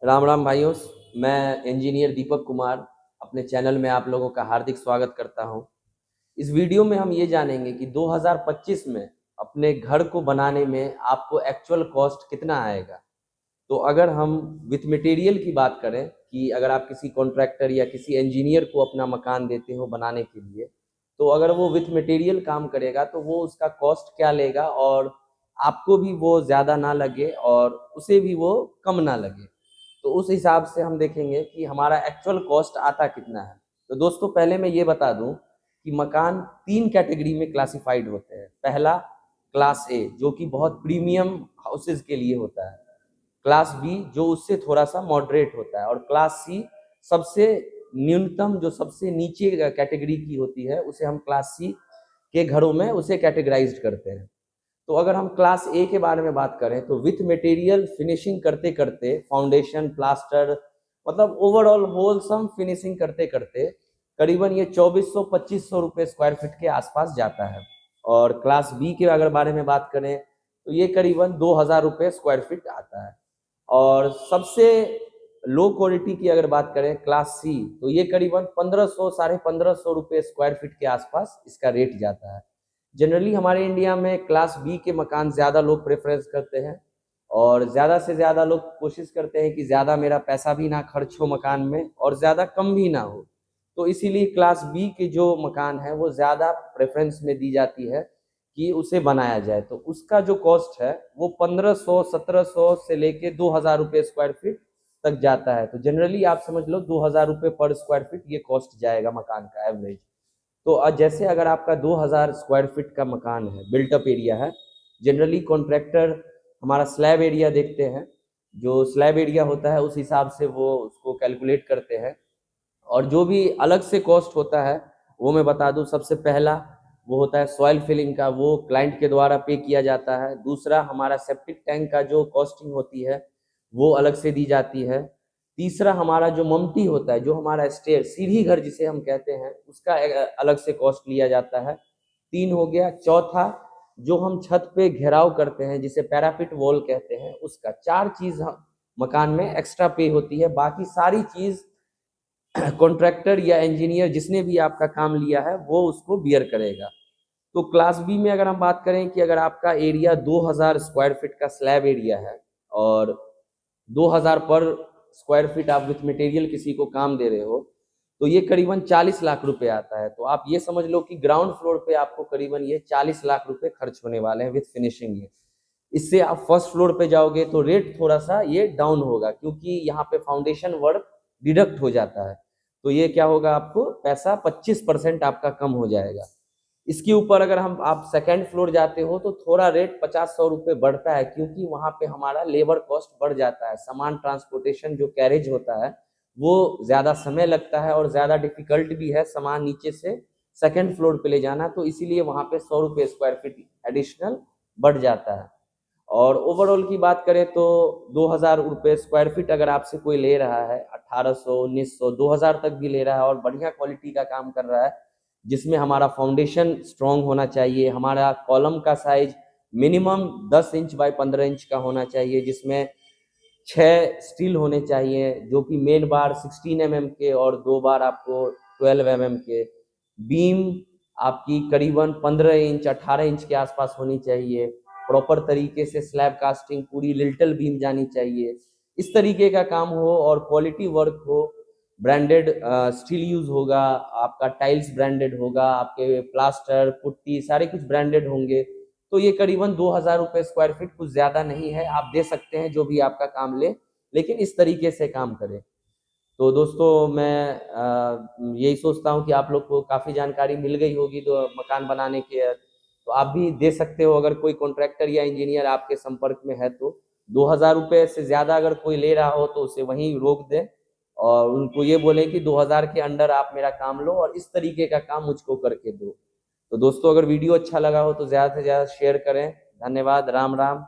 राम राम भाइयों। मैं इंजीनियर दीपक कुमार अपने चैनल में आप लोगों का हार्दिक स्वागत करता हूं। इस वीडियो में हम ये जानेंगे कि 2025 में अपने घर को बनाने में आपको एक्चुअल कॉस्ट कितना आएगा। तो अगर हम विथ मटेरियल की बात करें कि अगर आप किसी कॉन्ट्रैक्टर या किसी इंजीनियर को अपना मकान देते हो बनाने के लिए, तो अगर वो विथ मटेरियल काम करेगा तो वो उसका कॉस्ट क्या लेगा और आपको भी वो ज़्यादा ना लगे और उसे भी वो कम ना लगे। तो उस हिसाब से हम देखेंगे कि हमारा एक्चुअल कॉस्ट आता कितना है। तो दोस्तों पहले मैं ये बता दूं कि मकान 3 कैटेगरी में क्लासिफाइड होते हैं। पहला क्लास ए जो कि बहुत प्रीमियम हाउसेज के लिए होता है, क्लास बी जो उससे थोड़ा सा मॉडरेट होता है, और क्लास सी सबसे न्यूनतम जो सबसे नीचे कैटेगरी की होती है उसे हम क्लास सी के घरों में उसे कैटेगराइज्ड करते हैं। तो अगर हम क्लास ए के बारे में बात करें तो विथ मटेरियल फिनिशिंग करते करते फाउंडेशन प्लास्टर मतलब ओवरऑल होलसम फिनिशिंग करते करते करीबन ये 2400-2500 रुपये स्क्वायर फीट के आसपास जाता है। और क्लास बी के अगर बारे में बात करें तो ये करीबन 2000 रुपये स्क्वायर फीट आता है। और सबसे लो क्वालिटी की अगर बात करें क्लास सी तो ये करीबन 1500-1550 रुपये स्क्वायर फीट के आसपास इसका रेट जाता है। जनरली हमारे इंडिया में क्लास बी के मकान ज़्यादा लोग प्रेफरेंस करते हैं और ज़्यादा से ज़्यादा लोग कोशिश करते हैं कि ज़्यादा मेरा पैसा भी ना खर्च हो मकान में और ज़्यादा कम भी ना हो। तो इसीलिए क्लास बी के जो मकान है वो ज़्यादा प्रेफरेंस में दी जाती है कि उसे बनाया जाए। तो उसका जो कॉस्ट है वो 1500-1700 से लेके 2000 रुपये स्क्वायर फीट तक जाता है। तो जनरली आप समझ लो 2000 रुपये पर स्क्वायर फीट ये कॉस्ट जाएगा मकान का एवरेज। तो जैसे अगर आपका 2000 स्क्वायर फीट का मकान है, बिल्टअप एरिया है, जनरली कॉन्ट्रैक्टर हमारा स्लैब एरिया देखते हैं, जो स्लैब एरिया होता है उस हिसाब से वो उसको कैलकुलेट करते हैं। और जो भी अलग से कॉस्ट होता है वो मैं बता दूं, सबसे पहला वो होता है सॉइल फिलिंग का, वो क्लाइंट के द्वारा पे किया जाता है। दूसरा हमारा सेप्टिक टैंक का जो कॉस्टिंग होती है वो अलग से दी जाती है। तीसरा हमारा जो ममटी होता है, जो हमारा स्टेयर सीढ़ी घर जिसे हम कहते हैं, उसका अलग से कॉस्ट लिया जाता है। 3 हो गया। चौथा जो हम छत पे घेराव करते हैं जिसे पैरापिट वॉल कहते हैं, उसका 4 चीज मकान में एक्स्ट्रा पे होती है। बाकी सारी चीज कॉन्ट्रैक्टर या इंजीनियर जिसने भी आपका काम लिया है वो उसको बियर करेगा। तो क्लास बी में अगर हम बात करें कि अगर आपका एरिया 2000 स्क्वायर फीट का स्लैब एरिया है और 2000 पर स्क्वायर फीट आप विथ मटेरियल किसी को काम दे रहे हो तो ये करीबन 40 लाख रुपए आता है। तो आप ये समझ लो कि ग्राउंड फ्लोर पे आपको करीबन ये 40 लाख रुपए खर्च होने वाले हैं विथ फिनिशिंग ये। इससे आप फर्स्ट फ्लोर पे जाओगे तो रेट थोड़ा सा ये डाउन होगा क्योंकि यहाँ पे फाउंडेशन वर्क डिडक्ट हो जाता है। तो ये क्या होगा, आपको पैसा 25% आपका कम हो जाएगा। इसके ऊपर अगर हम आप सेकंड फ्लोर जाते हो तो थोड़ा रेट 50-100 रुपये बढ़ता है क्योंकि वहाँ पे हमारा लेबर कॉस्ट बढ़ जाता है। सामान ट्रांसपोर्टेशन जो कैरेज होता है वो ज़्यादा समय लगता है और ज़्यादा डिफिकल्ट भी है सामान नीचे से सेकंड फ्लोर पे ले जाना, तो इसीलिए वहाँ पे 100 रुपये स्क्वायर फीट एडिशनल बढ़ जाता है। और ओवरऑल की बात करें तो 2000 रुपये स्क्वायर फीट अगर आपसे कोई ले रहा है 1800, 1900, 2000 तक भी ले रहा है और बढ़िया क्वालिटी का काम कर रहा है जिसमें हमारा फाउंडेशन स्ट्रॉन्ग होना चाहिए, हमारा कॉलम का size minimum 10 inch by 15 inch का होना चाहिए, जिसमें 6 स्टील होने चाहिए जो कि मेन बार 16 mm के और 2 बार आपको 12 mm के, बीम आपकी करीबन 15 इंच 18 इंच के आसपास होनी चाहिए, प्रॉपर तरीके से स्लैब कास्टिंग पूरी लिंटल बीम जानी चाहिए, इस तरीके का काम हो और क्वालिटी वर्क हो। ब्रांडेड स्टील यूज होगा, आपका टाइल्स ब्रांडेड होगा, आपके प्लास्टर पुट्टी सारे कुछ ब्रांडेड होंगे। तो ये करीबन 2000 रुपये स्क्वायर फीट कुछ ज़्यादा नहीं है, आप दे सकते हैं जो भी आपका काम ले, लेकिन इस तरीके से काम करें। तो दोस्तों मैं यही सोचता हूँ कि आप लोग को काफ़ी जानकारी मिल गई होगी तो मकान बनाने के, तो आप भी दे सकते हो अगर कोई कॉन्ट्रैक्टर या इंजीनियर आपके संपर्क में है तो। 2000 रुपये से ज़्यादा अगर कोई ले रहा हो तो उसे वहीं रोक दें और उनको ये बोलें कि 2000 के अंडर आप मेरा काम लो और इस तरीके का काम मुझको करके दो। तो दोस्तों अगर वीडियो अच्छा लगा हो तो ज़्यादा से ज़्यादा शेयर करें। धन्यवाद। राम राम।